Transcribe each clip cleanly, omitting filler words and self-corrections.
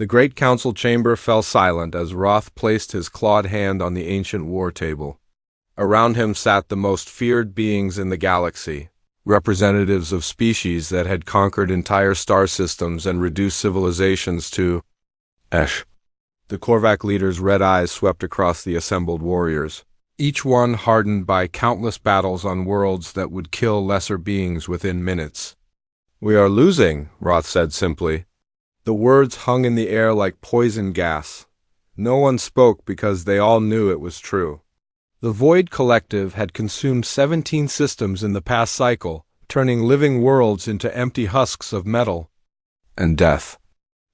The great council chamber fell silent as Roth placed his clawed hand on the ancient war table. Around him sat the most feared beings in the galaxy, representatives of species that had conquered entire star systems and reduced civilizations to ash. The Korvac leader's red eyes swept across the assembled warriors, each one hardened by countless battles on worlds that would kill lesser beings within minutes. "We are losing," Roth said simply. The words hung in the air like poison gas. No one spoke because they all knew it was true. The Void Collective had consumed 17 systems in the past cycle, turning living worlds into empty husks of metal and death.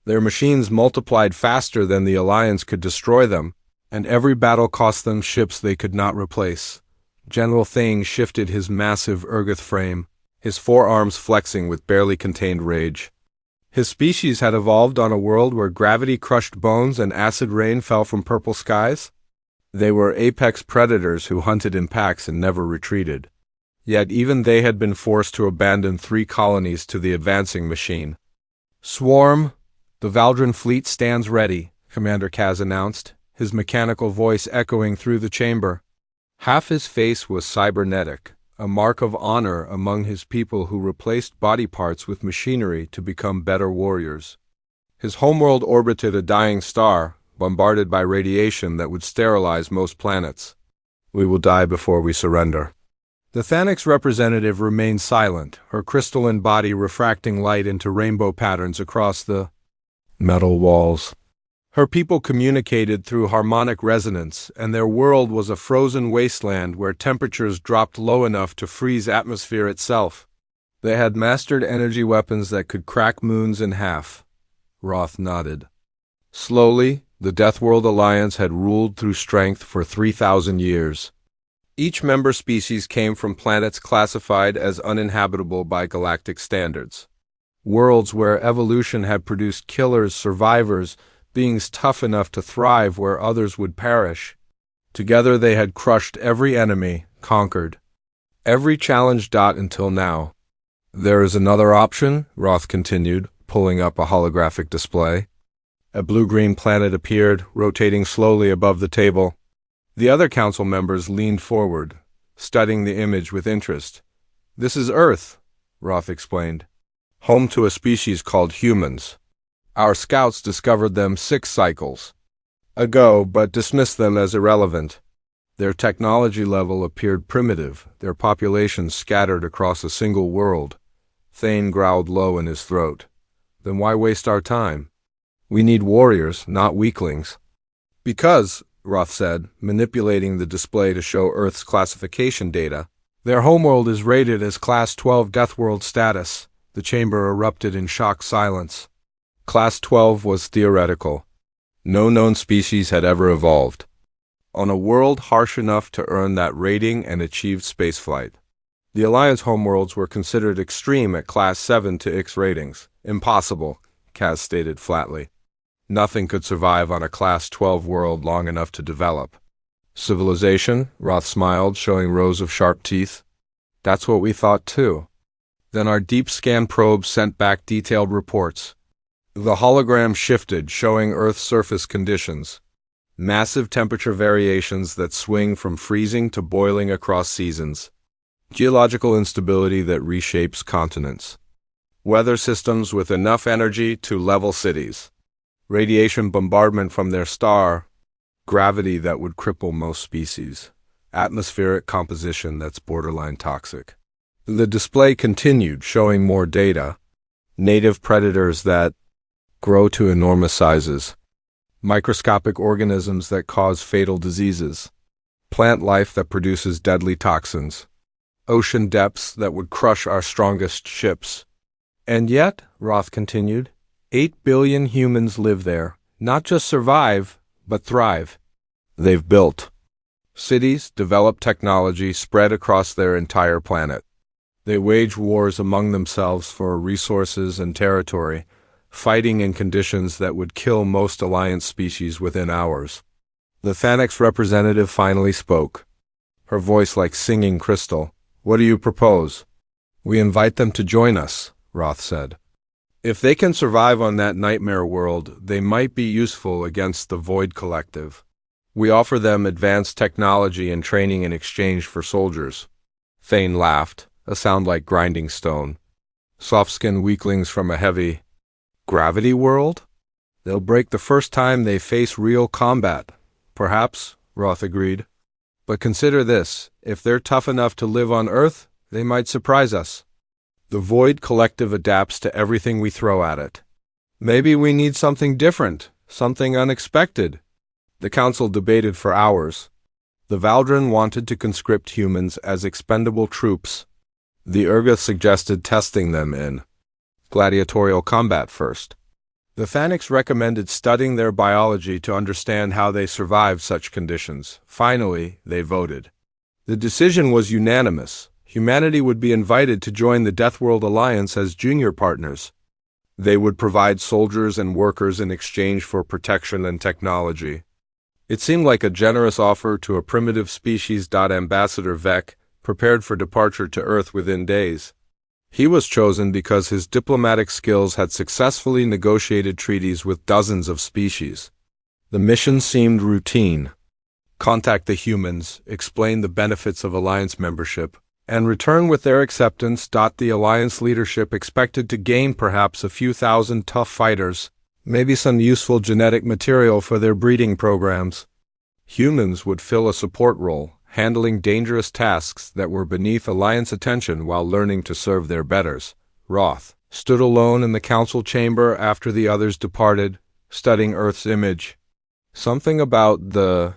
Their machines multiplied faster than the Alliance could destroy them, and every battle cost them ships they could not replace. General Thane shifted his massive Urgoth frame, his forearms flexing with barely contained rage. His species had evolved on a world where gravity crushed bones and acid rain fell from purple skies. They were apex predators who hunted in packs and never retreated. Yet even they had been forced to abandon 3 colonies to the advancing machine. "Swarm, the Valdran fleet stands ready," Commander Kaz announced, his mechanical voice echoing through the chamber. Half his face was cybernetic, a mark of honor among his people who replaced body parts with machinery to become better warriors. His homeworld orbited a dying star, bombarded by radiation that would sterilize most planets. "We will die before we surrender." The Thanix representative remained silent, her crystalline body refracting light into rainbow patterns across the metal walls. Her people communicated through harmonic resonance, and their world was a frozen wasteland where temperatures dropped low enough to freeze atmosphere itself. They had mastered energy weapons that could crack moons in half. Roth nodded. Slowly, the Deathworld Alliance had ruled through strength for 3,000 years. Each member species came from planets classified as uninhabitable by galactic standards. Worlds where evolution had produced killers, survivors, beings tough enough to thrive where others would perish. Together they had crushed every enemy, conquered every challenge until now. "There is another option," Roth continued, pulling up a holographic display. A blue-green planet appeared, rotating slowly above the table. The other council members leaned forward, studying the image with interest. "This is Earth," Roth explained, "home to a species called humans. Our scouts discovered them 6 cycles ago, but dismissed them as irrelevant. Their technology level appeared primitive, their populations scattered across a single world." Thane growled low in his throat. "Then why waste our time? We need warriors, not weaklings." "Because," Roth said, manipulating the display to show Earth's classification data, "their homeworld is rated as Class 12 Deathworld status." The chamber erupted in shocked silence. Class 12 was theoretical. No known species had ever evolved on a world harsh enough to earn that rating and achieved spaceflight. The Alliance homeworlds were considered extreme at Class 7 to X ratings. "Impossible," Kaz stated flatly. "Nothing could survive on a Class 12 world long enough to develop." "Civilization?" Roth smiled, showing rows of sharp teeth. "That's what we thought too." Then our deep scan probe sent back detailed reports. The hologram shifted, showing Earth's surface conditions. Massive temperature variations that swing from freezing to boiling across seasons. Geological instability that reshapes continents. Weather systems with enough energy to level cities. Radiation bombardment from their star. Gravity that would cripple most species. Atmospheric composition that's borderline toxic. The display continued, showing more data. Native predators that grow to enormous sizes. Microscopic organisms that cause fatal diseases. Plant life that produces deadly toxins. Ocean depths that would crush our strongest ships. "And yet," Roth continued, 8 billion humans live there, not just survive, but thrive. They've built cities, developed technology spread across their entire planet. They wage wars among themselves for resources and territory, fighting in conditions that would kill most Alliance species within hours. The Thanix representative finally spoke, her voice like singing crystal. "What do you propose?" "We invite them to join us," Roth said. If they can survive on that nightmare world, they might be useful against the Void Collective. We offer them advanced technology and training in exchange for soldiers." Thane laughed, a sound like grinding stone. "Soft-skinned weaklings from a heavy gravity world? They'll break the first time they face real combat." "Perhaps," Roth agreed. "But consider this, if they're tough enough to live on Earth, they might surprise us. The Void Collective adapts to everything we throw at it. Maybe we need something different, something unexpected." The council debated for hours. The Valdrin wanted to conscript humans as expendable troops. The Urga suggested testing them in gladiatorial combat first. The Thanics recommended studying their biology to understand how they survive such conditions. Finally, they voted. The decision was unanimous. Humanity would be invited to join the Deathworld Alliance as junior partners. They would provide soldiers and workers in exchange for protection and technology. It seemed like a generous offer to a primitive species. Ambassador Vec prepared for departure to Earth within days. He was chosen because his diplomatic skills had successfully negotiated treaties with dozens of species. The mission seemed routine. Contact the humans, explain the benefits of Alliance membership, and return with their acceptance. The Alliance leadership expected to gain perhaps a few thousand tough fighters, maybe some useful genetic material for their breeding programs. Humans would fill a support role, handling dangerous tasks that were beneath Alliance attention while learning to serve their betters. Roth stood alone in the council chamber after the others departed, studying Earth's image. Something about the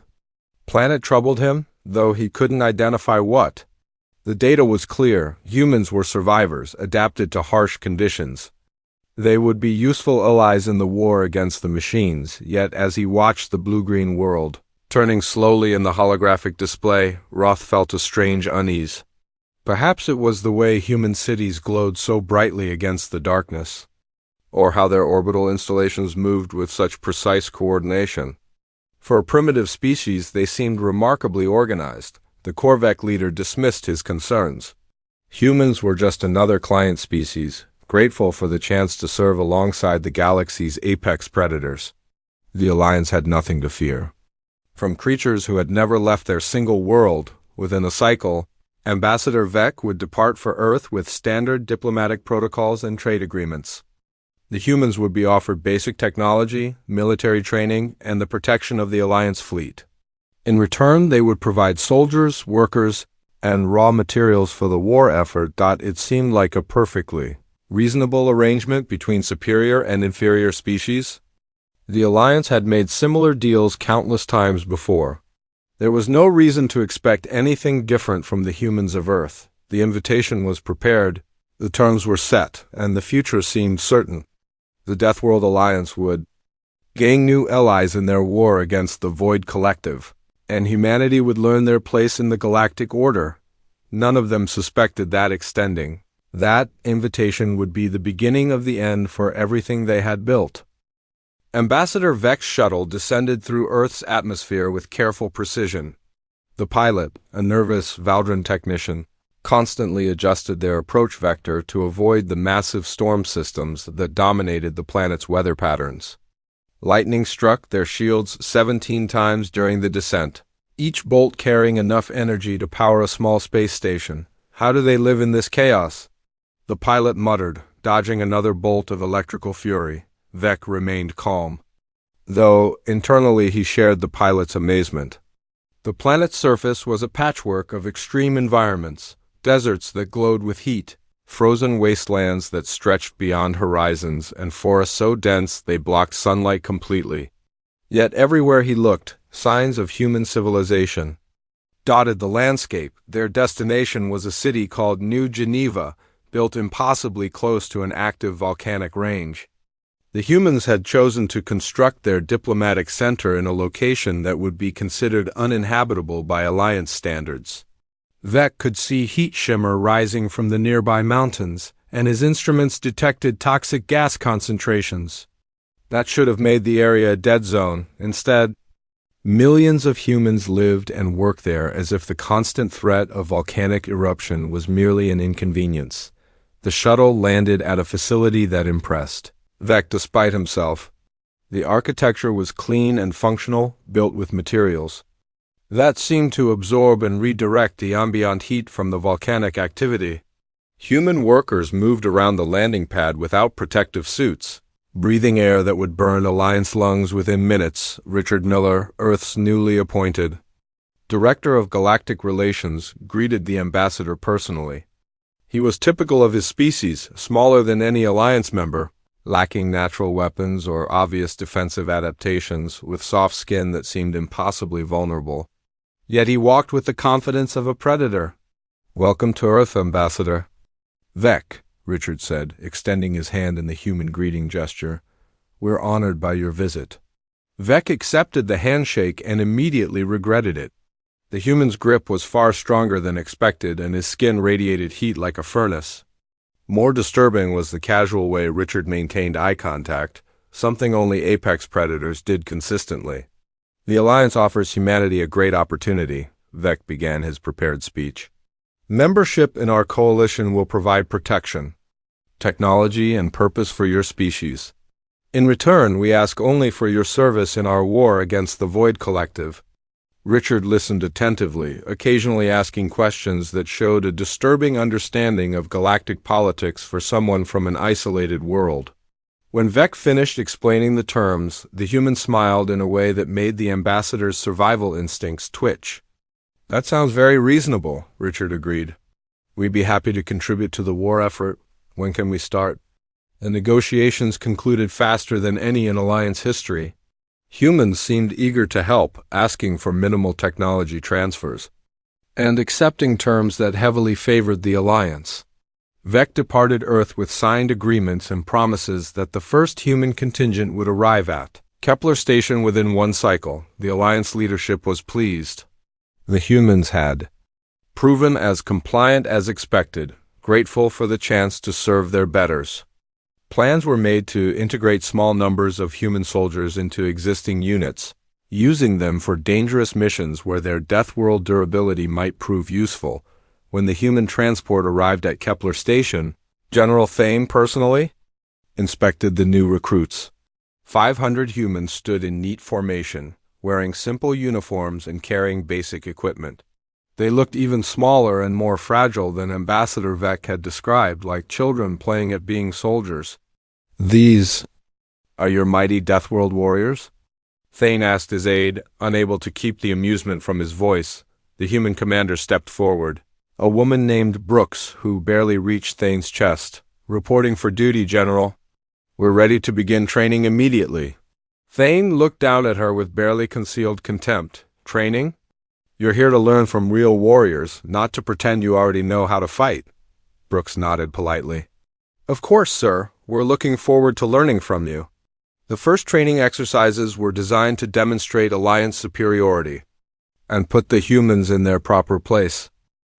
planet troubled him, though he couldn't identify what. The data was clear. Humans were survivors, adapted to harsh conditions. They would be useful allies in the war against the machines, yet as he watched the blue-green world turning slowly in the holographic display, Roth felt a strange unease. Perhaps it was the way human cities glowed so brightly against the darkness, or how their orbital installations moved with such precise coordination. For a primitive species, they seemed remarkably organized. The Korvek leader dismissed his concerns. Humans were just another client species, grateful for the chance to serve alongside the galaxy's apex predators. The Alliance had nothing to fear. From creatures who had never left their single world, within a cycle, Ambassador Vec would depart for Earth with standard diplomatic protocols and trade agreements. The humans would be offered basic technology, military training, and the protection of the Alliance fleet. In return, they would provide soldiers, workers, and raw materials for the war effort. It seemed like a perfectly reasonable arrangement between superior and inferior species. The Alliance had made similar deals countless times before. There was no reason to expect anything different from the humans of Earth. The invitation was prepared, the terms were set, and the future seemed certain. The Deathworld Alliance would gain new allies in their war against the Void Collective, and humanity would learn their place in the galactic order. None of them suspected that extending that invitation would be the beginning of the end for everything they had built. Ambassador Vec's shuttle descended through Earth's atmosphere with careful precision. The pilot, a nervous Valdrin technician, constantly adjusted their approach vector to avoid the massive storm systems that dominated the planet's weather patterns. Lightning struck their shields 17 times during the descent, each bolt carrying enough energy to power a small space station. "How do they live in this chaos?" The pilot muttered, dodging another bolt of electrical fury. Vec remained calm, though internally he shared the pilot's amazement. The planet's surface was a patchwork of extreme environments, deserts that glowed with heat, frozen wastelands that stretched beyond horizons, and forests so dense they blocked sunlight completely. Yet everywhere he looked, signs of human civilization dotted the landscape. Their destination was a city called New Geneva, built impossibly close to an active volcanic range. The humans had chosen to construct their diplomatic center in a location that would be considered uninhabitable by Alliance standards. Vec could see heat shimmer rising from the nearby mountains, and his instruments detected toxic gas concentrations. That should have made the area a dead zone. Instead, millions of humans lived and worked there as if the constant threat of volcanic eruption was merely an inconvenience. The shuttle landed at a facility that impressed Vec despite himself. The architecture was clean and functional, built with materials that seemed to absorb and redirect the ambient heat from the volcanic activity. Human workers moved around the landing pad without protective suits, breathing air that would burn Alliance lungs within minutes. Richard Miller, Earth's newly appointed Director of Galactic Relations, greeted the ambassador personally. He was typical of his species, smaller than any Alliance member, lacking natural weapons or obvious defensive adaptations, with soft skin that seemed impossibly vulnerable. Yet he walked with the confidence of a predator. "Welcome to Earth, Ambassador." "Vec," Richard said, extending his hand in the human greeting gesture. "We're honored by your visit." Vec accepted the handshake and immediately regretted it. The human's grip was far stronger than expected, and his skin radiated heat like a furnace. More disturbing was the casual way Richard maintained eye contact, something only apex predators did consistently. "The Alliance offers humanity a great opportunity," Vec began his prepared speech. "Membership in our coalition will provide protection, technology, and purpose for your species. In return, we ask only for your service in our war against the Void Collective." Richard listened attentively, occasionally asking questions that showed a disturbing understanding of galactic politics for someone from an isolated world. When Vec finished explaining the terms, the human smiled in a way that made the ambassador's survival instincts twitch. "That sounds very reasonable," Richard agreed. "We'd be happy to contribute to the war effort. When can we start?" The negotiations concluded faster than any in Alliance history. Humans seemed eager to help, asking for minimal technology transfers, and accepting terms that heavily favored the Alliance. Vec departed Earth with signed agreements and promises that the first human contingent would arrive at Kepler Station within one cycle. The Alliance leadership was pleased. The humans had proven as compliant as expected, grateful for the chance to serve their betters. Plans were made to integrate small numbers of human soldiers into existing units, using them for dangerous missions where their Deathworld durability might prove useful. When the human transport arrived at Kepler Station, General Thane personally inspected the new recruits. 500 humans stood in neat formation, wearing simple uniforms and carrying basic equipment. They looked even smaller and more fragile than Ambassador Vec had described, like children playing at being soldiers. "These are your mighty Deathworld warriors?" Thane asked his aide, unable to keep the amusement from his voice. The human commander stepped forward. A woman named Brooks, who barely reached Thane's chest. "Reporting for duty, General. We're ready to begin training immediately." Thane looked down at her with barely concealed contempt. "Training? You're here to learn from real warriors, not to pretend you already know how to fight." Brooks nodded politely. "Of course, sir. We're looking forward to learning from you." The first training exercises were designed to demonstrate Alliance superiority and put the humans in their proper place.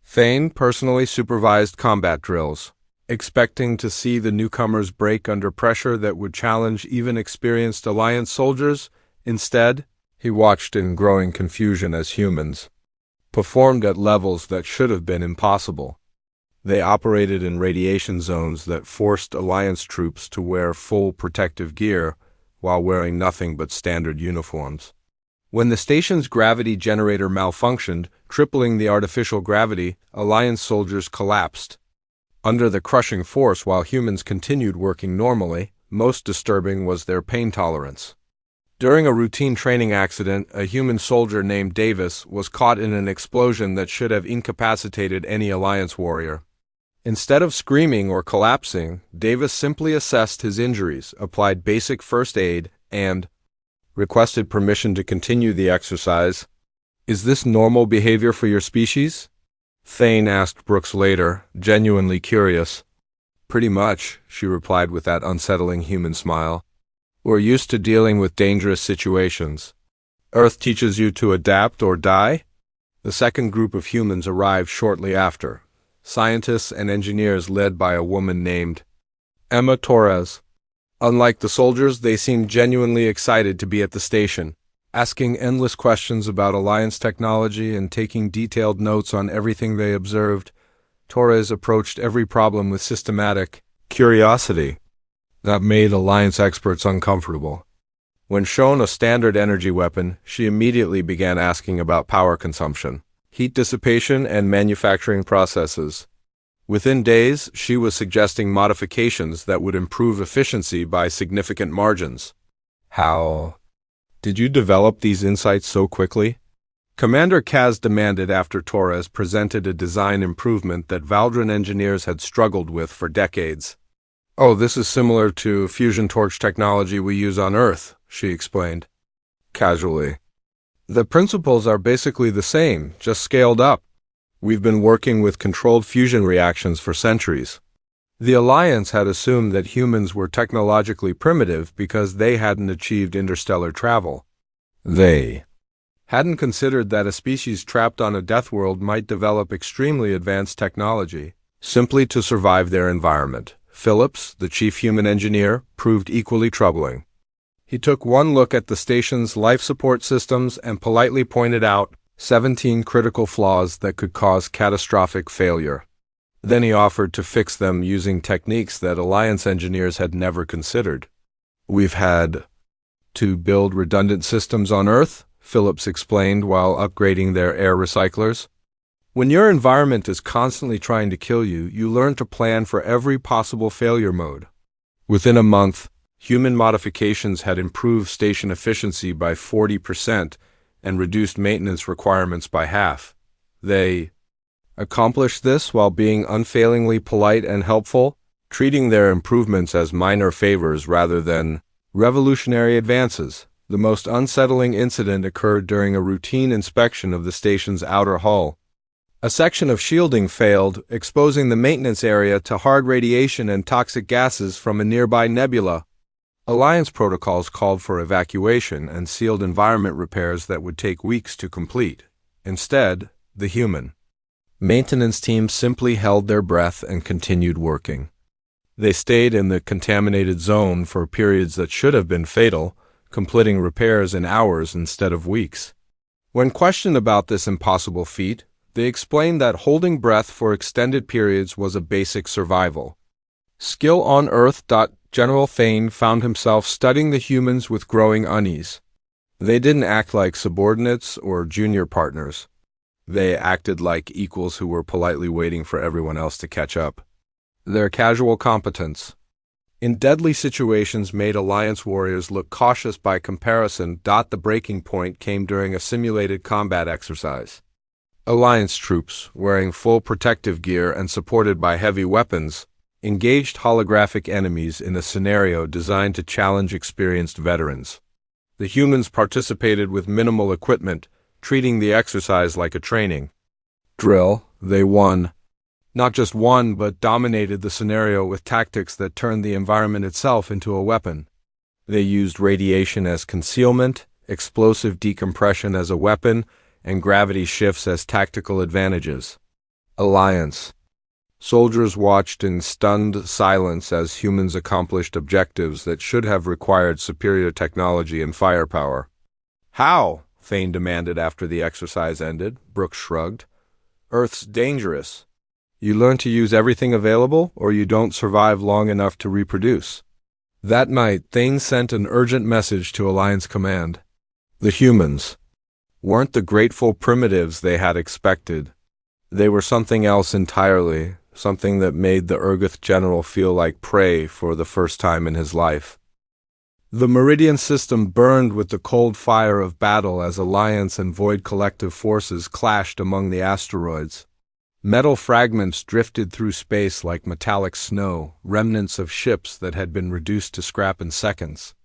Thane personally supervised combat drills, expecting to see the newcomers break under pressure that would challenge even experienced Alliance soldiers. Instead, he watched in growing confusion as humans performed at levels that should have been impossible. They operated in radiation zones that forced Alliance troops to wear full protective gear while wearing nothing but standard uniforms. When the station's gravity generator malfunctioned, tripling the artificial gravity, Alliance soldiers collapsed under the crushing force while humans continued working normally. Most disturbing was their pain tolerance. During a routine training accident, a human soldier named Davis was caught in an explosion that should have incapacitated any Alliance warrior. Instead of screaming or collapsing, Davis simply assessed his injuries, applied basic first aid, and requested permission to continue the exercise. "Is this normal behavior for your species?" Thane asked Brooks later, genuinely curious. "Pretty much," she replied with that unsettling human smile. "We're used to dealing with dangerous situations. Earth teaches you to adapt or die?" The second group of humans arrived shortly after, scientists and engineers led by a woman named Emma Torres. Unlike the soldiers, they seemed genuinely excited to be at the station, asking endless questions about Alliance technology and taking detailed notes on everything they observed. Torres approached every problem with systematic curiosity that made Alliance experts uncomfortable. When shown a standard energy weapon, she immediately began asking about power consumption, heat dissipation, and manufacturing processes. Within days, she was suggesting modifications that would improve efficiency by significant margins. How did you develop these insights so quickly? Commander Kaz demanded after Torres presented a design improvement that Valdran engineers had struggled with for decades. "Oh, this is similar to fusion torch technology we use on Earth," she explained, casually. "The principles are basically the same, just scaled up. We've been working with controlled fusion reactions for centuries." The Alliance had assumed that humans were technologically primitive because they hadn't achieved interstellar travel. They hadn't considered that a species trapped on a Deathworld might develop extremely advanced technology simply to survive their environment. Phillips, the chief human engineer, proved equally troubling. He took one look at the station's life support systems and politely pointed out 17 critical flaws that could cause catastrophic failure. Then he offered to fix them using techniques that Alliance engineers had never considered. "We've had to build redundant systems on Earth," Phillips explained while upgrading their air recyclers. "When your environment is constantly trying to kill you, you learn to plan for every possible failure mode." Within a month, human modifications had improved station efficiency by 40% and reduced maintenance requirements by half. They accomplished this while being unfailingly polite and helpful, treating their improvements as minor favors rather than revolutionary advances. The most unsettling incident occurred during a routine inspection of the station's outer hull. A section of shielding failed, exposing the maintenance area to hard radiation and toxic gases from a nearby nebula. Alliance protocols called for evacuation and sealed environment repairs that would take weeks to complete. Instead, the human maintenance team simply held their breath and continued working. They stayed in the contaminated zone for periods that should have been fatal, completing repairs in hours instead of weeks. When questioned about this impossible feat, they explained that holding breath for extended periods was a basic survival skill on Earth. General Thane found himself studying the humans with growing unease. They didn't act like subordinates or junior partners. They acted like equals who were politely waiting for everyone else to catch up. Their casual competence in deadly situations made Alliance warriors look cautious by comparison. The breaking point came during a simulated combat exercise. Alliance troops, wearing full protective gear and supported by heavy weapons, engaged holographic enemies in a scenario designed to challenge experienced veterans. The humans participated with minimal equipment, treating the exercise like a training drill. They won. Not just won, but dominated the scenario with tactics that turned the environment itself into a weapon. They used radiation as concealment, explosive decompression as a weapon, and gravity shifts as tactical advantages. Alliance soldiers watched in stunned silence as humans accomplished objectives that should have required superior technology and firepower. "How?" Thane demanded after the exercise ended. Brooks shrugged. "Earth's dangerous. You learn to use everything available, or you don't survive long enough to reproduce." That night, Thane sent an urgent message to Alliance Command. The humans weren't the grateful primitives they had expected. They were something else entirely, something that made the Urgoth general feel like prey for the first time in his life. The Meridian system burned with the cold fire of battle as Alliance and Void collective forces clashed among the asteroids. Metal fragments drifted through space like metallic snow, remnants of ships that had been reduced to scrap in seconds.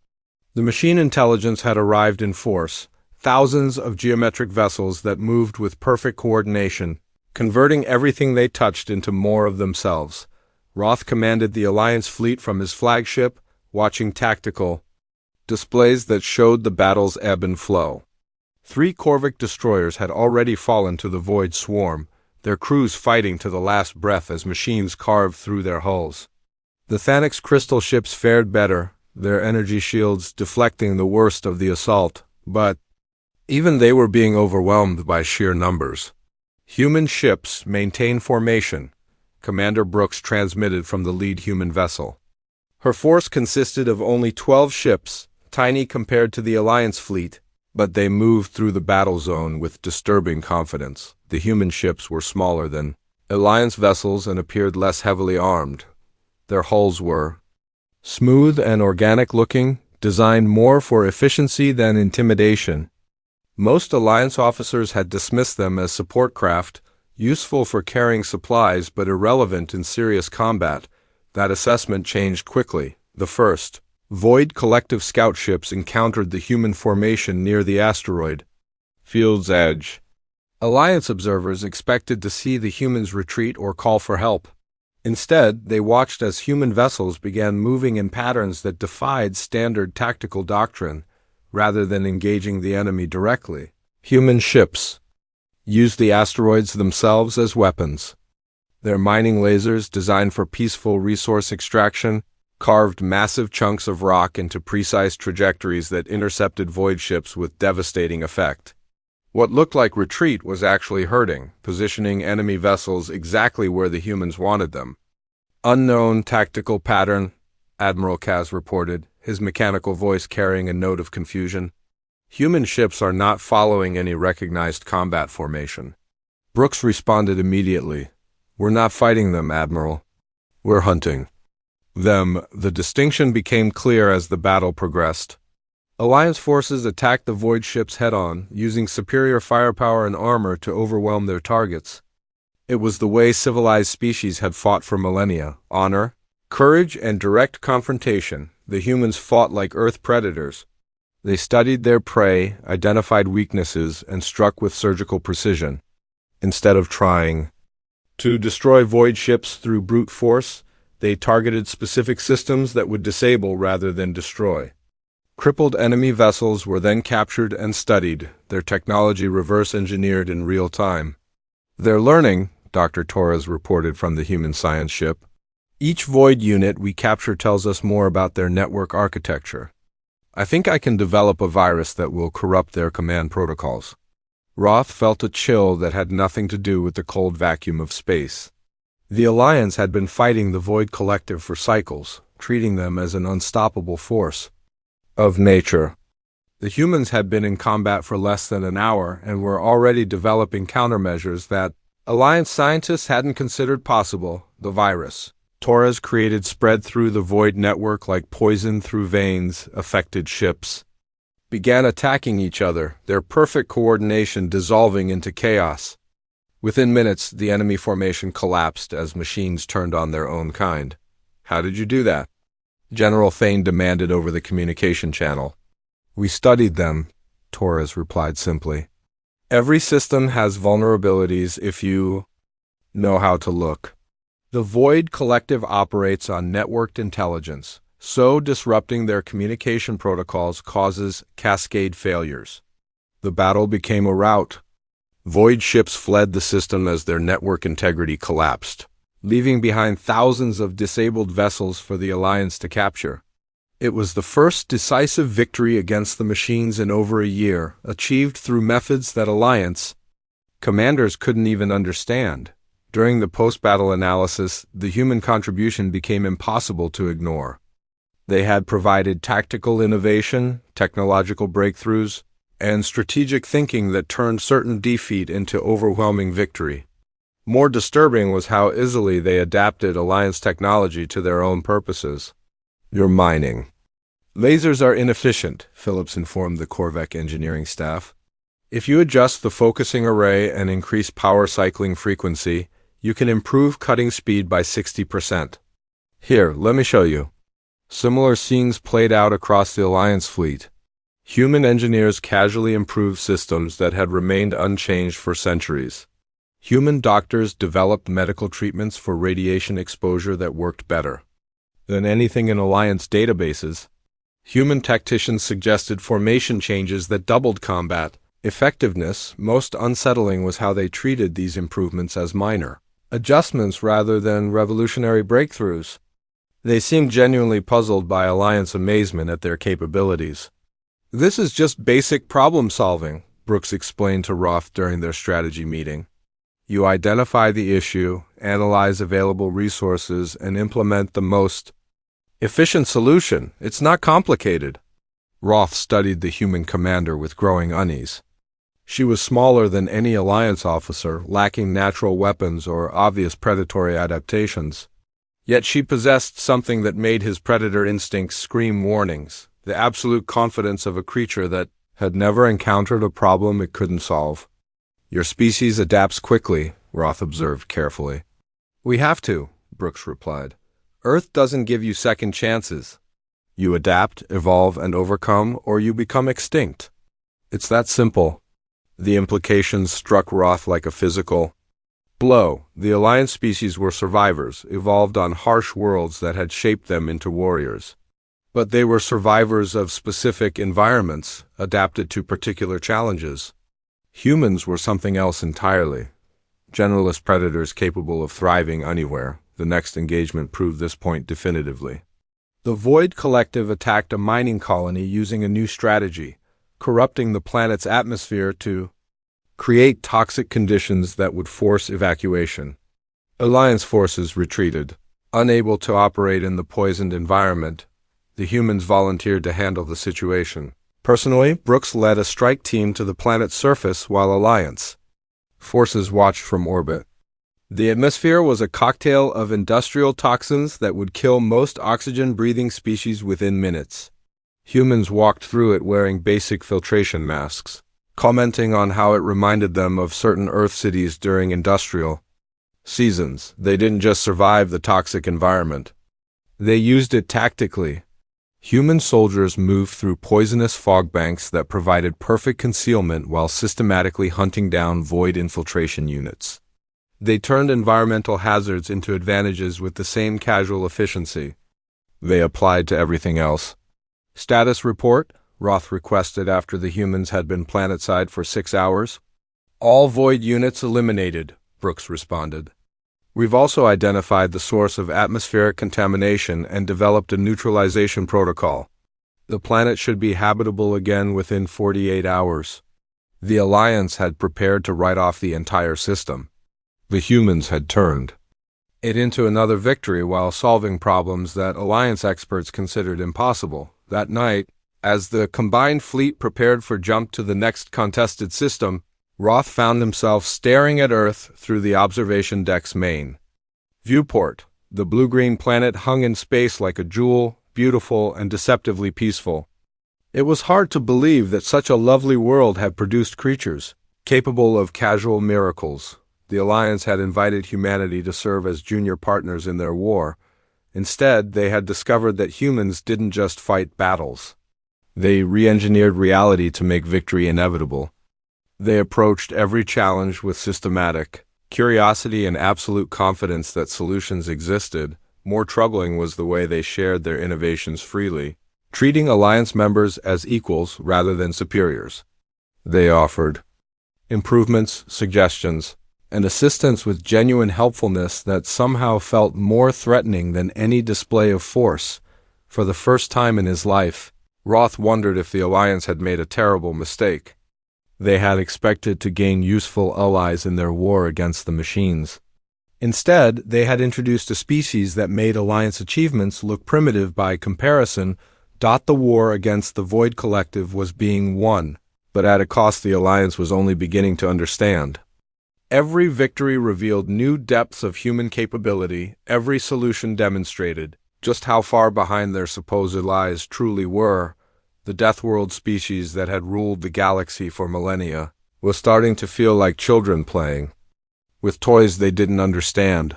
The machine intelligence had arrived in force, thousands of geometric vessels that moved with perfect coordination, converting everything they touched into more of themselves. Roth commanded the Alliance fleet from his flagship, watching tactical displays that showed the battle's ebb and flow. 3 Corvic destroyers had already fallen to the Void swarm, their crews fighting to the last breath as machines carved through their hulls. The Thanix crystal ships fared better, their energy shields deflecting the worst of the assault, but even they were being overwhelmed by sheer numbers. Human ships maintained formation, Commander Brooks transmitted from the lead human vessel. Her force consisted of only 12 ships, tiny compared to the Alliance fleet, but they moved through the battle zone with disturbing confidence. The human ships were smaller than Alliance vessels and appeared less heavily armed. Their hulls were smooth and organic-looking, designed more for efficiency than intimidation. Most Alliance officers had dismissed them as support craft, useful for carrying supplies but irrelevant in serious combat. That assessment changed quickly. The first Void collective scout ships encountered the human formation near the asteroid field's edge. Alliance observers expected to see the humans retreat or call for help. Instead, they watched as human vessels began moving in patterns that defied standard tactical doctrine, rather than engaging the enemy directly. Human ships used the asteroids themselves as weapons. Their mining lasers, designed for peaceful resource extraction, carved massive chunks of rock into precise trajectories that intercepted void ships with devastating effect. What looked like retreat was actually hurting, positioning enemy vessels exactly where the humans wanted them. Unknown tactical pattern, Admiral Kaz reported, his mechanical voice carrying a note of confusion. Human ships are not following any recognized combat formation. Brooks responded immediately. We're not fighting them, Admiral. We're hunting them. The distinction became clear as the battle progressed. Alliance forces attacked the void ships head-on, using superior firepower and armor to overwhelm their targets. It was the way civilized species had fought for millennia: honor, courage, and direct confrontation. The humans fought like Earth predators. They studied their prey, identified weaknesses, and struck with surgical precision. Instead of trying to destroy void ships through brute force, they targeted specific systems that would disable rather than destroy. Crippled enemy vessels were then captured and studied, their technology reverse-engineered in real time. They're learning, Dr. Torres reported from the human science ship. Each void unit we capture tells us more about their network architecture. I think I can develop a virus that will corrupt their command protocols. Roth felt a chill that had nothing to do with the cold vacuum of space. The Alliance had been fighting the Void Collective for cycles, treating them as an unstoppable force of nature. The humans had been in combat for less than an hour and were already developing countermeasures that Alliance scientists hadn't considered possible. The virus Torres created spread through the Void network like poison through veins, affected ships began attacking each other, their perfect coordination dissolving into chaos. Within minutes, the enemy formation collapsed as machines turned on their own kind. How did you do that? General Thane demanded over the communication channel. We studied them, Torres replied simply. Every system has vulnerabilities if you know how to look. The Void Collective operates on networked intelligence, so disrupting their communication protocols causes cascade failures. The battle became a rout. Void ships fled the system as their network integrity collapsed, leaving behind thousands of disabled vessels for the Alliance to capture. It was the first decisive victory against the machines in over a year, achieved through methods that Alliance commanders couldn't even understand. During the post-battle analysis, the human contribution became impossible to ignore. They had provided tactical innovation, technological breakthroughs, and strategic thinking that turned certain defeat into overwhelming victory. More disturbing was how easily they adapted Alliance technology to their own purposes. You're mining. Lasers are inefficient, Phillips informed the Corvette engineering staff. If you adjust the focusing array and increase power cycling frequency, you can improve cutting speed by 60%. Here, let me show you. Similar scenes played out across the Alliance fleet. Human engineers casually improved systems that had remained unchanged for centuries. Human doctors developed medical treatments for radiation exposure that worked better than anything in Alliance databases. Human tacticians suggested formation changes that doubled combat effectiveness. Most unsettling was how they treated these improvements as minor adjustments rather than revolutionary breakthroughs. They seemed genuinely puzzled by Alliance amazement at their capabilities. This is just basic problem solving, Brooks explained to Roth during their strategy meeting. You identify the issue, analyze available resources, and implement the most efficient solution. It's not complicated. Roth studied the human commander with growing unease. She was smaller than any Alliance officer, lacking natural weapons or obvious predatory adaptations. Yet she possessed something that made his predator instincts scream warnings, the absolute confidence of a creature that had never encountered a problem it couldn't solve. Your species adapts quickly, Roth observed carefully. We have to, Brooks replied. Earth doesn't give you second chances. You adapt, evolve, and overcome, or you become extinct. It's that simple. The implications struck Roth like a physical blow. The Alliance species were survivors, evolved on harsh worlds that had shaped them into warriors. But they were survivors of specific environments, adapted to particular challenges. Humans were something else entirely. Generalist predators capable of thriving anywhere. The next engagement proved this point definitively. The Void Collective attacked a mining colony using a new strategy, corrupting the planet's atmosphere to create toxic conditions that would force evacuation. Alliance forces retreated. Unable to operate in the poisoned environment, the humans volunteered to handle the situation. Personally, Brooks led a strike team to the planet's surface while Alliance forces watched from orbit. The atmosphere was a cocktail of industrial toxins that would kill most oxygen-breathing species within minutes. Humans walked through it wearing basic filtration masks, commenting on how it reminded them of certain Earth cities during industrial seasons. They didn't just survive the toxic environment. They used it tactically. Human soldiers moved through poisonous fog banks that provided perfect concealment while systematically hunting down void infiltration units. They turned environmental hazards into advantages with the same casual efficiency they applied to everything else. Status report, Roth requested after the humans had been planetside for 6 hours. All void units eliminated, Brooks responded. We've also identified the source of atmospheric contamination and developed a neutralization protocol. The planet should be habitable again within 48 hours. The Alliance had prepared to write off the entire system. The humans had turned it into another victory while solving problems that Alliance experts considered impossible. That night, as the combined fleet prepared for jump to the next contested system, Roth found himself staring at Earth through the observation deck's main viewport. The blue-green planet hung in space like a jewel, beautiful and deceptively peaceful. It was hard to believe that such a lovely world had produced creatures capable of casual miracles. The Alliance had invited humanity to serve as junior partners in their war. Instead, they had discovered that humans didn't just fight battles. They re-engineered reality to make victory inevitable. They approached every challenge with systematic curiosity and absolute confidence that solutions existed. More troubling was the way they shared their innovations freely, treating Alliance members as equals rather than superiors. They offered improvements, suggestions, and assistance with genuine helpfulness that somehow felt more threatening than any display of force. For the first time in his life, Roth wondered if the Alliance had made a terrible mistake. They had expected to gain useful allies in their war against the machines. Instead, they had introduced a species that made Alliance achievements look primitive by comparison. The war against the Void Collective was being won, but at a cost the Alliance was only beginning to understand. Every victory revealed new depths of human capability. Every solution demonstrated just how far behind their supposed allies truly were. The Deathworld species that had ruled the galaxy for millennia was starting to feel like children playing with toys they didn't understand.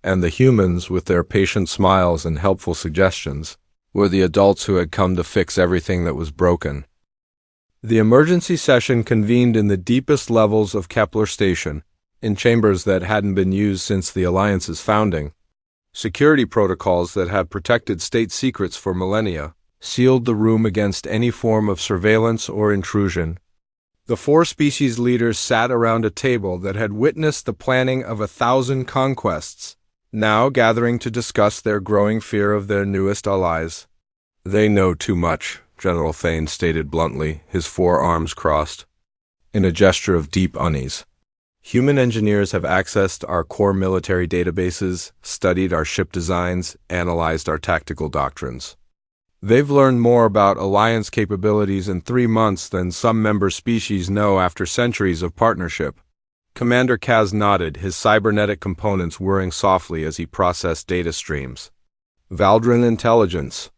And the humans, with their patient smiles and helpful suggestions, were the adults who had come to fix everything that was broken. The emergency session convened in the deepest levels of Kepler Station, in chambers that hadn't been used since the Alliance's founding. Security protocols that had protected state secrets for millennia sealed the room against any form of surveillance or intrusion. The 4 species leaders sat around a table that had witnessed the planning of 1,000 conquests, now gathering to discuss their growing fear of their newest allies. They know too much, General Thane stated bluntly, his 4 arms crossed, in a gesture of deep unease. Human engineers have accessed our core military databases, studied our ship designs, analyzed our tactical doctrines. They've learned more about Alliance capabilities in 3 months than some member species know after centuries of partnership. Commander Kaz nodded, his cybernetic components whirring softly as he processed data streams. Valdrin intelligence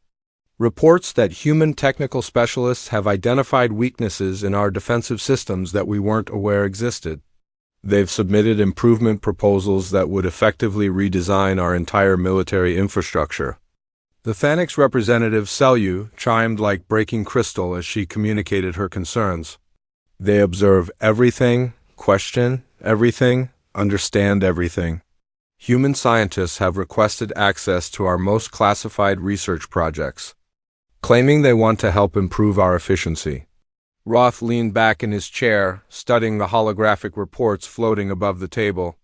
reports that human technical specialists have identified weaknesses in our defensive systems that we weren't aware existed. They've submitted improvement proposals that would effectively redesign our entire military infrastructure. The Thanix representative Selyu chimed like breaking crystal as she communicated her concerns. They observe everything, question everything, understand everything. Human scientists have requested access to our most classified research projects, claiming they want to help improve our efficiency. Roth leaned back in his chair, studying the holographic reports floating above the table.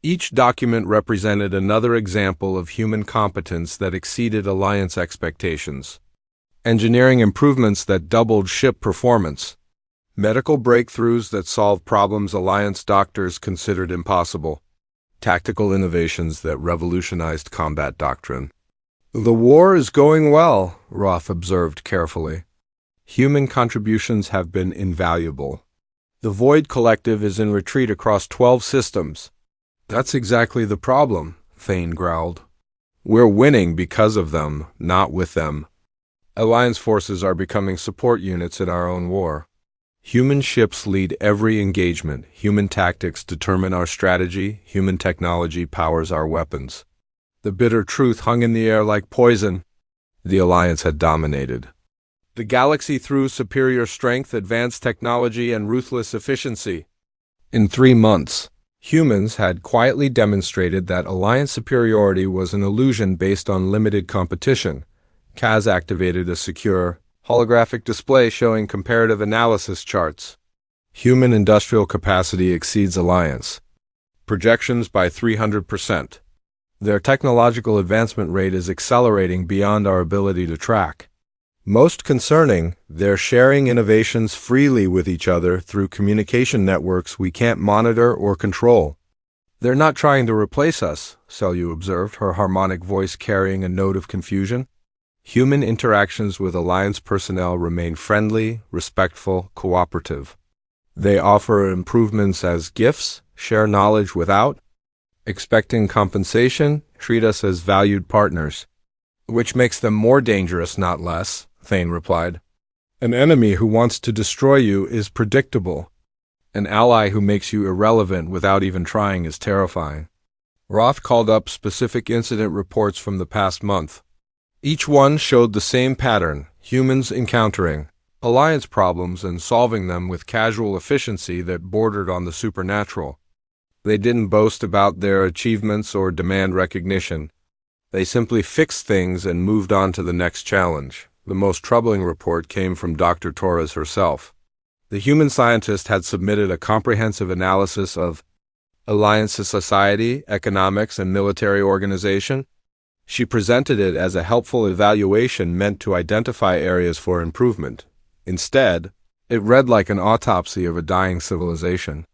Each document represented another example of human competence that exceeded Alliance expectations. Engineering improvements that doubled ship performance. Medical breakthroughs that solved problems Alliance doctors considered impossible. Tactical innovations that revolutionized combat doctrine. The war is going well, Roth observed carefully. Human contributions have been invaluable. The Void Collective is in retreat across 12 systems. That's exactly the problem, Thane growled. We're winning because of them, not with them. Alliance forces are becoming support units in our own war. Human ships lead every engagement. Human tactics determine our strategy. Human technology powers our weapons. The bitter truth hung in the air like poison. The Alliance had dominated the galaxy through superior strength, advanced technology, and ruthless efficiency. In 3 months, humans had quietly demonstrated that Alliance superiority was an illusion based on limited competition. Kaz activated a secure, holographic display showing comparative analysis charts. Human industrial capacity exceeds Alliance. Projections by 300%. Their technological advancement rate is accelerating beyond our ability to track. Most concerning, they're sharing innovations freely with each other through communication networks we can't monitor or control. They're not trying to replace us, Selyu observed, her harmonic voice carrying a note of confusion. Human interactions with Alliance personnel remain friendly, respectful, cooperative. They offer improvements as gifts, share knowledge without expecting compensation, treat us as valued partners. Which makes them more dangerous, not less, Thane replied. An enemy who wants to destroy you is predictable. An ally who makes you irrelevant without even trying is terrifying. Roth called up specific incident reports from the past month. Each one showed the same pattern: humans encountering Alliance problems and solving them with casual efficiency that bordered on the supernatural. They didn't boast about their achievements or demand recognition. They simply fixed things and moved on to the next challenge. The most troubling report came from Dr. Torres herself. The human scientist had submitted a comprehensive analysis of Alliance's society, economics, and military organization. She presented it as a helpful evaluation meant to identify areas for improvement. Instead, it read like an autopsy of a dying civilization.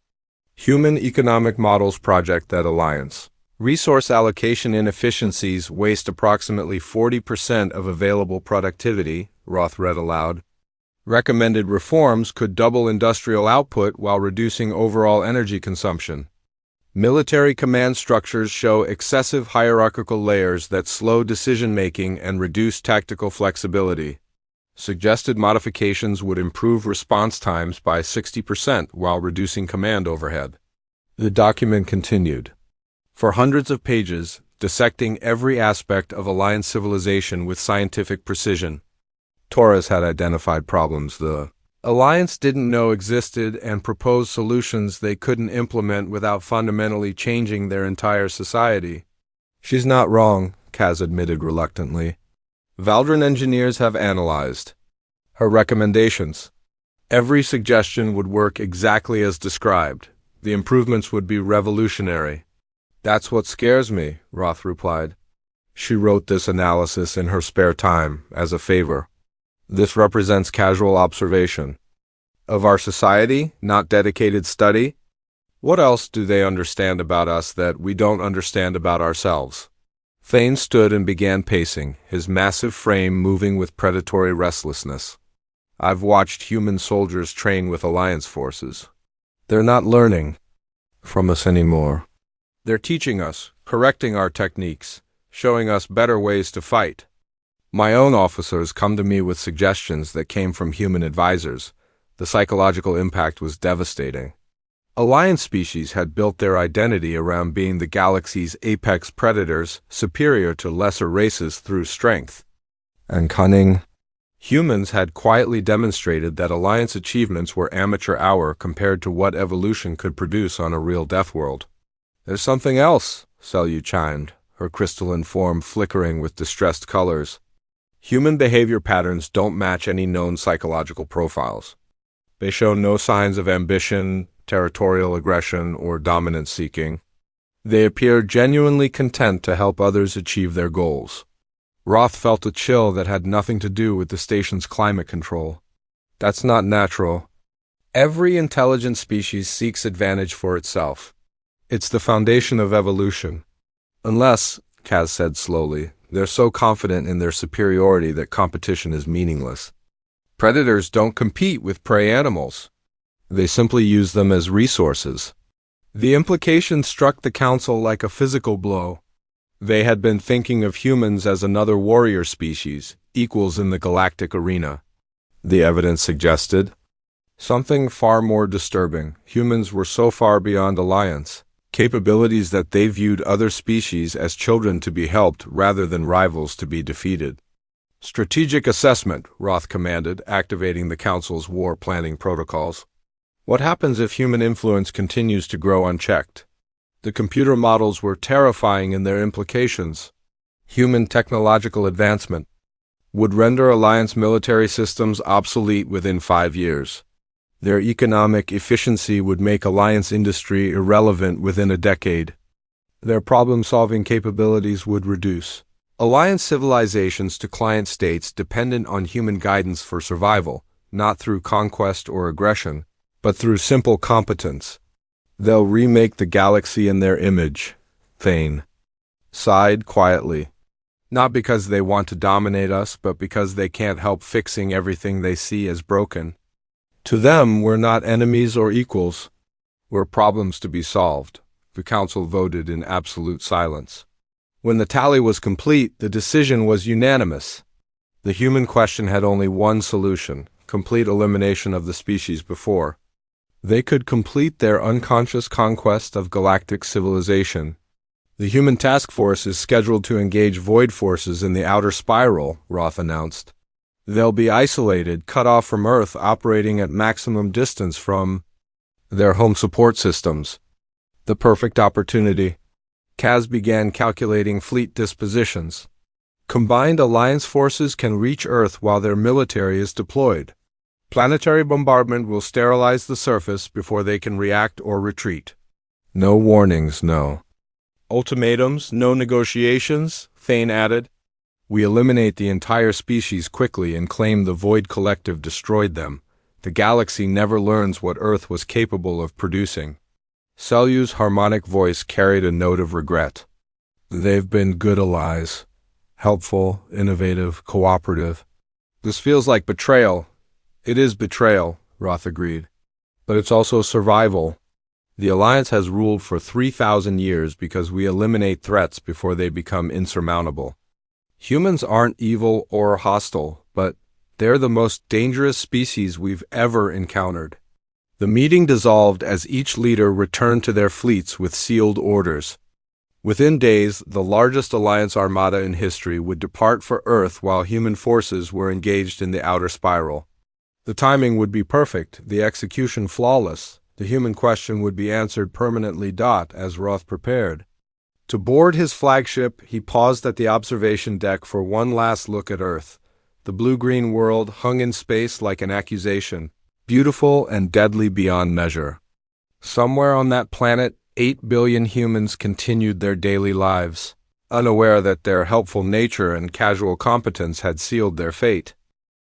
Human Economic Models Project at Alliance. Resource allocation inefficiencies waste approximately 40% of available productivity, Roth read aloud. Recommended reforms could double industrial output while reducing overall energy consumption. Military command structures show excessive hierarchical layers that slow decision-making and reduce tactical flexibility. Suggested modifications would improve response times by 60% while reducing command overhead. The document continued. For hundreds of pages, dissecting every aspect of Alliance civilization with scientific precision. Torres had identified problems the Alliance didn't know existed and proposed solutions they couldn't implement without fundamentally changing their entire society. She's not wrong, Kaz admitted reluctantly. Valdrin engineers have analyzed her recommendations. Every suggestion would work exactly as described. The improvements would be revolutionary. That's what scares me, Roth replied. She wrote this analysis in her spare time, as a favor. This represents casual observation of our society, not dedicated study. What else do they understand about us that we don't understand about ourselves? Thane stood and began pacing, his massive frame moving with predatory restlessness. I've watched human soldiers train with Alliance forces. They're not learning from us anymore. They're teaching us, correcting our techniques, showing us better ways to fight. My own officers come to me with suggestions that came from human advisors. The psychological impact was devastating. Alliance species had built their identity around being the galaxy's apex predators, superior to lesser races through strength and cunning. Humans had quietly demonstrated that Alliance achievements were amateur hour compared to what evolution could produce on a real Deathworld. There's something else, Selyu chimed, her crystalline form flickering with distressed colors. Human behavior patterns don't match any known psychological profiles. They show no signs of ambition, territorial aggression, or dominance seeking. They appear genuinely content to help others achieve their goals. Roth felt a chill that had nothing to do with the station's climate control. That's not natural. Every intelligent species seeks advantage for itself. It's the foundation of evolution. Unless, Kaz said slowly, they're so confident in their superiority that competition is meaningless. Predators don't compete with prey animals. They simply use them as resources. The implication struck the Council like a physical blow. They had been thinking of humans as another warrior species, equals in the galactic arena. The evidence suggested something far more disturbing. Humans were so far beyond Alliance, capabilities that they viewed other species as children to be helped rather than rivals to be defeated. Strategic assessment, Roth commanded, activating the Council's war planning protocols. What happens if human influence continues to grow unchecked? The computer models were terrifying in their implications. Human technological advancement would render Alliance military systems obsolete within 5 years. Their economic efficiency would make Alliance industry irrelevant within a decade. Their problem-solving capabilities would reduce. Alliance civilizations to client states dependent on human guidance for survival, not through conquest or aggression, but through simple competence. They'll remake the galaxy in their image, Thane sighed quietly. Not because they want to dominate us, but because they can't help fixing everything they see as broken. To them, we're not enemies or equals. We're problems to be solved. The Council voted in absolute silence. When the tally was complete, the decision was unanimous. The human question had only one solution: complete elimination of the species before they could complete their unconscious conquest of galactic civilization. The human task force is scheduled to engage void forces in the outer spiral, Roth announced. They'll be isolated, cut off from Earth, operating at maximum distance from their home support systems. The perfect opportunity. Kaz began calculating fleet dispositions. Combined Alliance forces can reach Earth while their military is deployed. Planetary bombardment will sterilize the surface before they can react or retreat. No warnings, no ultimatums, no negotiations, Thane added. We eliminate the entire species quickly and claim the Void Collective destroyed them. The galaxy never learns what Earth was capable of producing. Selyu's harmonic voice carried a note of regret. They've been good allies. Helpful, innovative, cooperative. This feels like betrayal. It is betrayal, Roth agreed. But it's also survival. The Alliance has ruled for 3,000 years because we eliminate threats before they become insurmountable. Humans aren't evil or hostile, but they're the most dangerous species we've ever encountered. The meeting dissolved as each leader returned to their fleets with sealed orders. Within days, the largest Alliance armada in history would depart for Earth while human forces were engaged in the outer spiral. The timing would be perfect, the execution flawless. The human question would be answered permanently. As Roth prepared to board his flagship, he paused at the observation deck for one last look at Earth. The blue-green world hung in space like an accusation, beautiful and deadly beyond measure. Somewhere on that planet, 8 billion humans continued their daily lives, unaware that their helpful nature and casual competence had sealed their fate.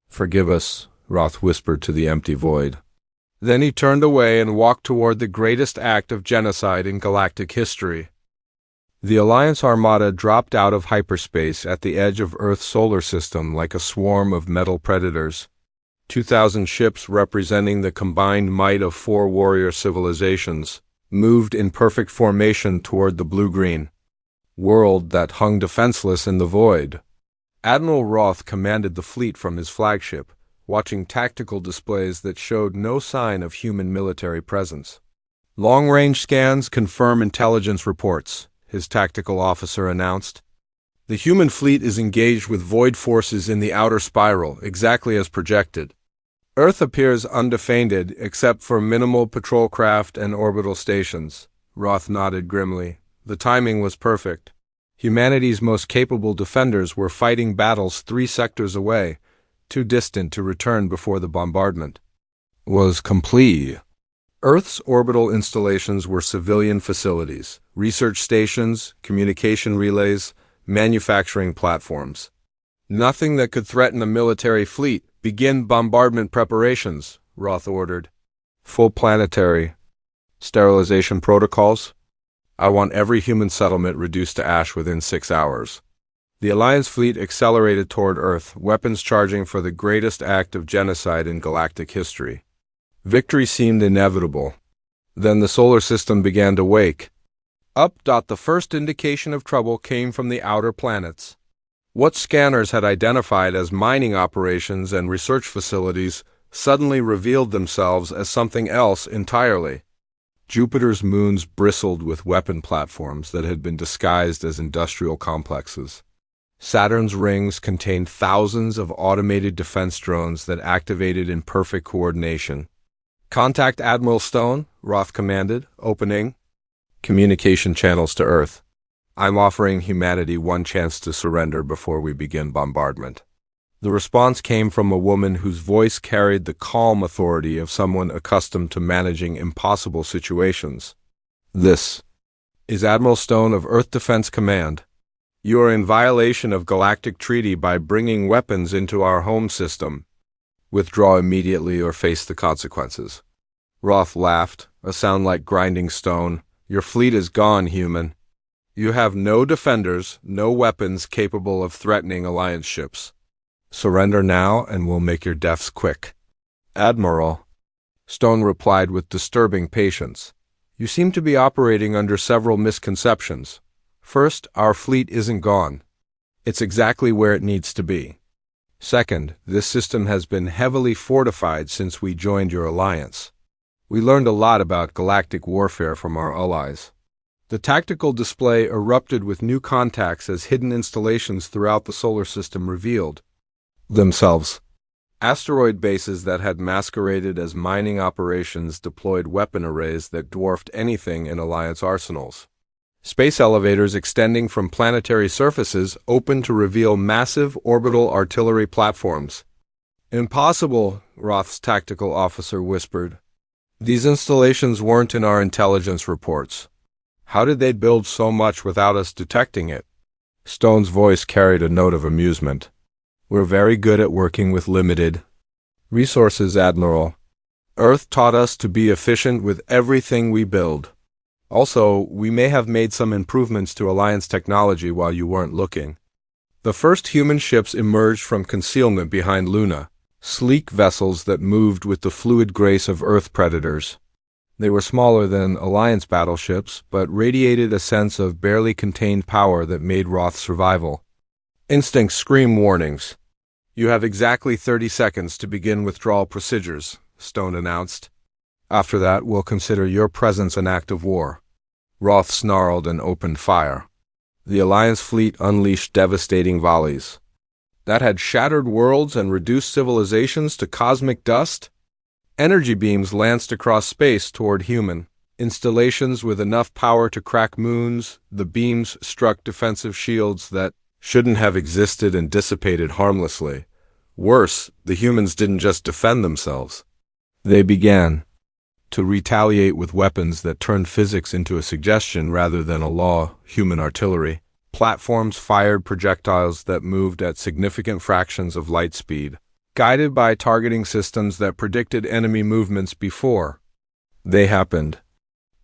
Forgive us, Roth whispered to the empty void. Then he turned away and walked toward the greatest act of genocide in galactic history. The Alliance Armada dropped out of hyperspace at the edge of Earth's solar system like a swarm of metal predators. 2,000 ships representing the combined might of 4 warrior civilizations moved in perfect formation toward the blue-green world that hung defenseless in the void. Admiral Roth commanded the fleet from his flagship, watching tactical displays that showed no sign of human military presence. "Long-range scans confirm intelligence reports," his tactical officer announced. "The human fleet is engaged with void forces in the outer spiral, exactly as projected. Earth appears undefended except for minimal patrol craft and orbital stations." Roth nodded grimly. The timing was perfect. Humanity's most capable defenders were fighting battles 3 sectors away, too distant to return before the bombardment was complete. Earth's orbital installations were civilian facilities, research stations, communication relays, manufacturing platforms. "Nothing that could threaten a military fleet. Begin bombardment preparations," Roth ordered. "Full planetary sterilization protocols. I want every human settlement reduced to ash within 6 hours." The Alliance fleet accelerated toward Earth, weapons charging for the greatest act of genocide in galactic history. Victory seemed inevitable. Then the solar system began to wake up. The first indication of trouble came from the outer planets. What scanners had identified as mining operations and research facilities suddenly revealed themselves as something else entirely. Jupiter's moons bristled with weapon platforms that had been disguised as industrial complexes. Saturn's rings contained thousands of automated defense drones that activated in perfect coordination. "Contact Admiral Stone," Roth commanded, opening communication channels to Earth. "I'm offering humanity one chance to surrender before we begin bombardment." The response came from a woman whose voice carried the calm authority of someone accustomed to managing impossible situations. "This is Admiral Stone of Earth Defense Command. You are in violation of galactic treaty by bringing weapons into our home system. Withdraw immediately or face the consequences." Roth laughed, a sound like grinding stone. "Your fleet is gone, human. You have no defenders, no weapons capable of threatening Alliance ships. Surrender now and we'll make your deaths quick." "Admiral," Stone replied with disturbing patience, "you seem to be operating under several misconceptions. First, our fleet isn't gone. It's exactly where it needs to be. Second, this system has been heavily fortified since we joined your alliance. We learned a lot about galactic warfare from our allies." The tactical display erupted with new contacts as hidden installations throughout the solar system revealed themselves. Asteroid bases that had masqueraded as mining operations deployed weapon arrays that dwarfed anything in Alliance arsenals. Space elevators extending from planetary surfaces opened to reveal massive orbital artillery platforms. "Impossible," Roth's tactical officer whispered. "These installations weren't in our intelligence reports. How did they build so much without us detecting it?" Stone's voice carried a note of amusement. "We're very good at working with limited resources, Admiral. Earth taught us to be efficient with everything we build. Also, we may have made some improvements to Alliance technology while you weren't looking." The first human ships emerged from concealment behind Luna, sleek vessels that moved with the fluid grace of Earth predators. They were smaller than Alliance battleships, but radiated a sense of barely contained power that made Roth's survival instincts scream warnings. "You have exactly 30 seconds to begin withdrawal procedures," Stone announced. "After that, we'll consider your presence an act of war." Roth snarled and opened fire. The Alliance fleet unleashed devastating volleys that had shattered worlds and reduced civilizations to cosmic dust. Energy beams lanced across space toward human installations with enough power to crack moons. The beams struck defensive shields that shouldn't have existed and dissipated harmlessly. Worse, the humans didn't just defend themselves. They began to retaliate with weapons that turned physics into a suggestion rather than a law. Human artillery platforms fired projectiles that moved at significant fractions of light speed, guided by targeting systems that predicted enemy movements before they happened.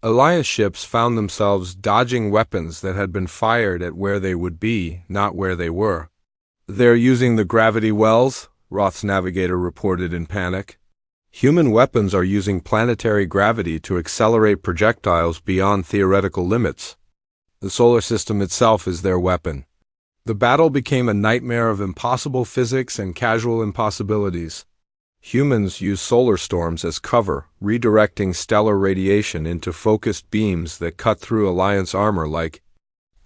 Alliance ships found themselves dodging weapons that had been fired at where they would be, not where they were. "They're using the gravity wells," Roth's navigator reported in panic. "Human weapons are using planetary gravity to accelerate projectiles beyond theoretical limits. The solar system itself is their weapon." The battle became a nightmare of impossible physics and casual impossibilities. Humans use solar storms as cover, redirecting stellar radiation into focused beams that cut through Alliance armor like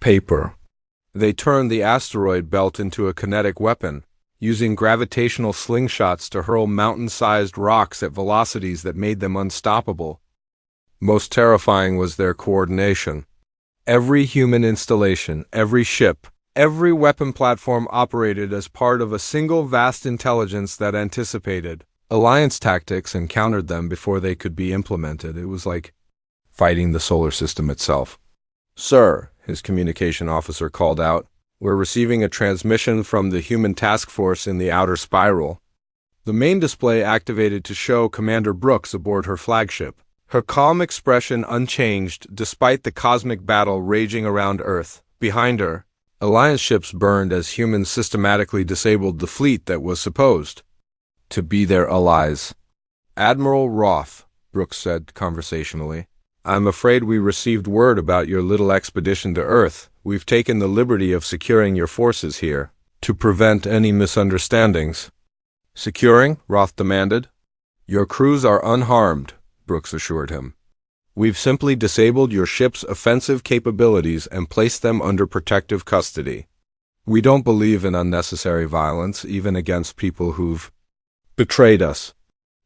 paper. They turned the asteroid belt into a kinetic weapon, using gravitational slingshots to hurl mountain-sized rocks at velocities that made them unstoppable. Most terrifying was their coordination. Every human installation, every ship, every weapon platform operated as part of a single vast intelligence that anticipated Alliance tactics and countered them before they could be implemented. It was like fighting the solar system itself. "Sir," his communication officer called out, "we're receiving a transmission from the human task force in the outer spiral." The main display activated to show Commander Brooks aboard her flagship, her calm expression unchanged despite the cosmic battle raging around Earth. Behind her, Alliance ships burned as humans systematically disabled the fleet that was supposed to be their allies. "Admiral Roth," Brooks said conversationally, "I'm afraid we received word about your little expedition to Earth. We've taken the liberty of securing your forces here to prevent any misunderstandings." "Securing?" Roth demanded. "Your crews are unharmed," Brooks assured him. "We've simply disabled your ship's offensive capabilities and placed them under protective custody. We don't believe in unnecessary violence, even against people who've betrayed us."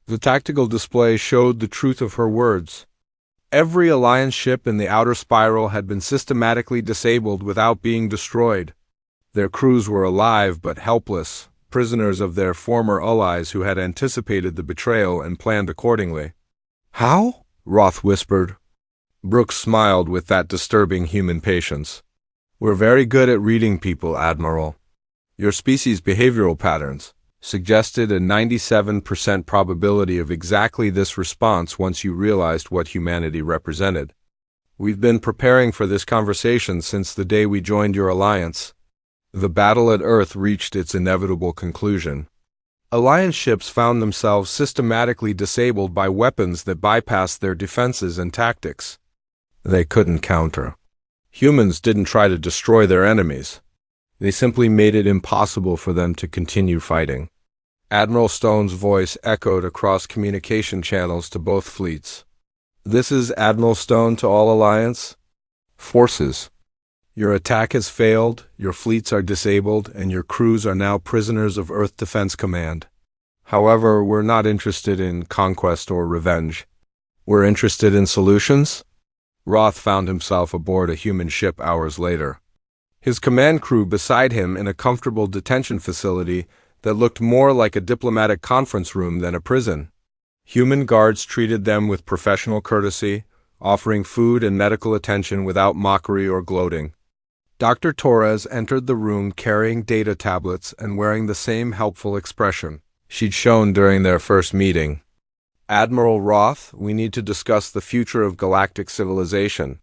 The tactical display showed the truth of her words. Every Alliance ship in the outer spiral had been systematically disabled without being destroyed. Their crews were alive but helpless, prisoners of their former allies who had anticipated the betrayal and planned accordingly. "How?" Roth whispered. Brooks smiled with that disturbing human patience. "We're very good at reading people, Admiral. Your species' behavioral patterns suggested a 97% probability of exactly this response once you realized what humanity represented. We've been preparing for this conversation since the day we joined your alliance." The battle at Earth reached its inevitable conclusion. Alliance ships found themselves systematically disabled by weapons that bypassed their defenses and tactics. They couldn't counter. Humans didn't try to destroy their enemies. They simply made it impossible for them to continue fighting. Admiral Stone's voice echoed across communication channels to both fleets. "This is Admiral Stone to all Alliance forces. Your attack has failed, your fleets are disabled, and your crews are now prisoners of Earth Defense Command. However, we're not interested in conquest or revenge. We're interested in solutions." Roth found himself aboard a human ship hours later. His command crew beside him in a comfortable detention facility that looked more like a diplomatic conference room than a prison. Human guards treated them with professional courtesy, offering food and medical attention without mockery or gloating. Dr. Torres entered the room carrying data tablets and wearing the same helpful expression she'd shown during their first meeting. "Admiral Roth, we need to discuss the future of galactic civilization.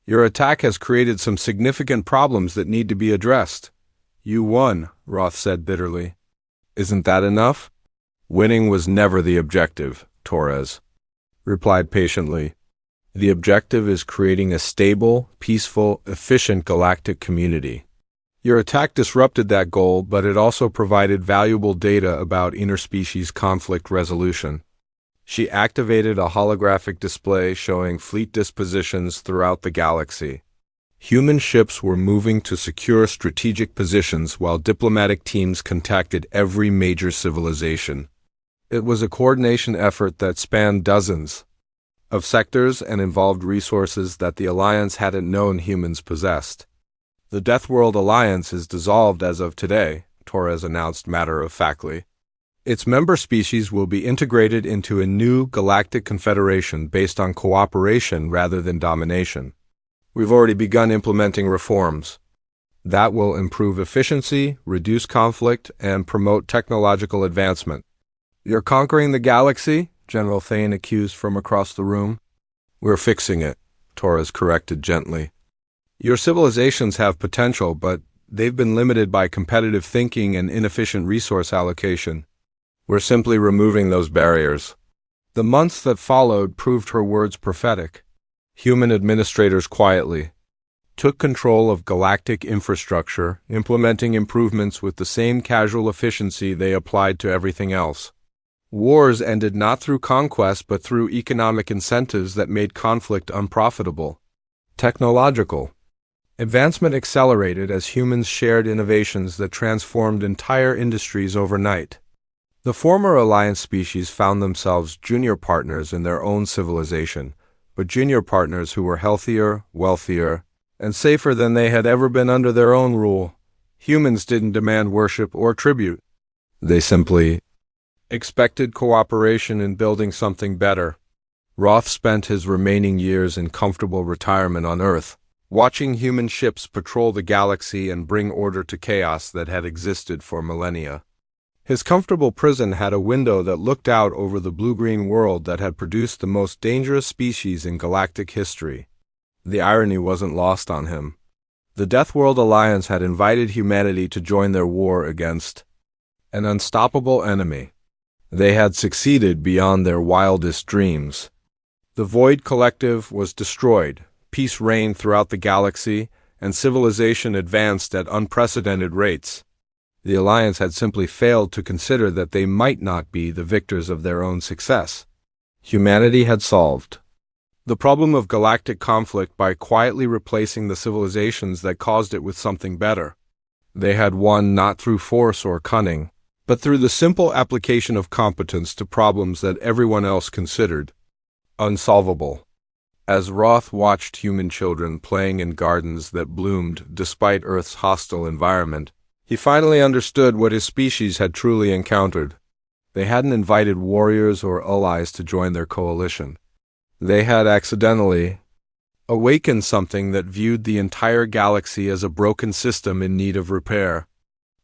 Your attack has created some significant problems that need to be addressed." "You won," Roth said bitterly. "Isn't that enough?" "Winning was never the objective," Torres replied patiently. "The objective is creating a stable, peaceful, efficient galactic community. Your attack disrupted that goal, but it also provided valuable data about interspecies conflict resolution." She activated a holographic display showing fleet dispositions throughout the galaxy. Human ships were moving to secure strategic positions while diplomatic teams contacted every major civilization. It was a coordination effort that spanned dozens of sectors and involved resources that the Alliance hadn't known humans possessed. "The Deathworld Alliance is dissolved as of today," Torres announced matter-of-factly. "Its member species will be integrated into a new galactic confederation based on cooperation rather than domination. We've already begun implementing reforms." That will improve efficiency, reduce conflict, and promote technological advancement. You're conquering the galaxy? General Thane accused from across the room. We're fixing it, Torres corrected gently. Your civilizations have potential, but they've been limited by competitive thinking and inefficient resource allocation. We're simply removing those barriers. The months that followed proved her words prophetic. Human administrators quietly took control of galactic infrastructure, implementing improvements with the same casual efficiency they applied to everything else. Wars ended not through conquest but through economic incentives that made conflict unprofitable. Technological advancement accelerated as humans shared innovations that transformed entire industries overnight. The former Alliance species found themselves junior partners in their own civilization, but junior partners who were healthier, wealthier, and safer than they had ever been under their own rule. Humans didn't demand worship or tribute. They simply expected cooperation in building something better. Roth spent his remaining years in comfortable retirement on Earth, watching human ships patrol the galaxy and bring order to chaos that had existed for millennia. His comfortable prison had a window that looked out over the blue-green world that had produced the most dangerous species in galactic history. The irony wasn't lost on him. The Deathworld Alliance had invited humanity to join their war against an unstoppable enemy. They had succeeded beyond their wildest dreams. The Void Collective was destroyed, peace reigned throughout the galaxy, and civilization advanced at unprecedented rates. The Alliance had simply failed to consider that they might not be the victors of their own success. Humanity had solved the problem of galactic conflict by quietly replacing the civilizations that caused it with something better. They had won not through force or cunning, but through the simple application of competence to problems that everyone else considered unsolvable. As Roth watched human children playing in gardens that bloomed despite Earth's hostile environment, he finally understood what his species had truly encountered. They hadn't invited warriors or allies to join their coalition. They had accidentally awakened something that viewed the entire galaxy as a broken system in need of repair.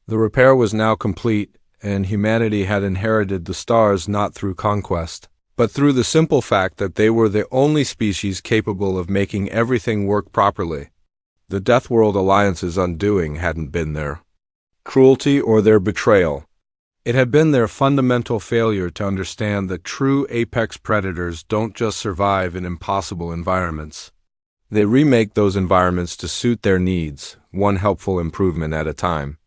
The repair was now complete, and humanity had inherited the stars not through conquest, but through the simple fact that they were the only species capable of making everything work properly. The Deathworld Alliance's undoing hadn't been their cruelty or their betrayal. It had been their fundamental failure to understand that true apex predators don't just survive in impossible environments. They remake those environments to suit their needs, one helpful improvement at a time.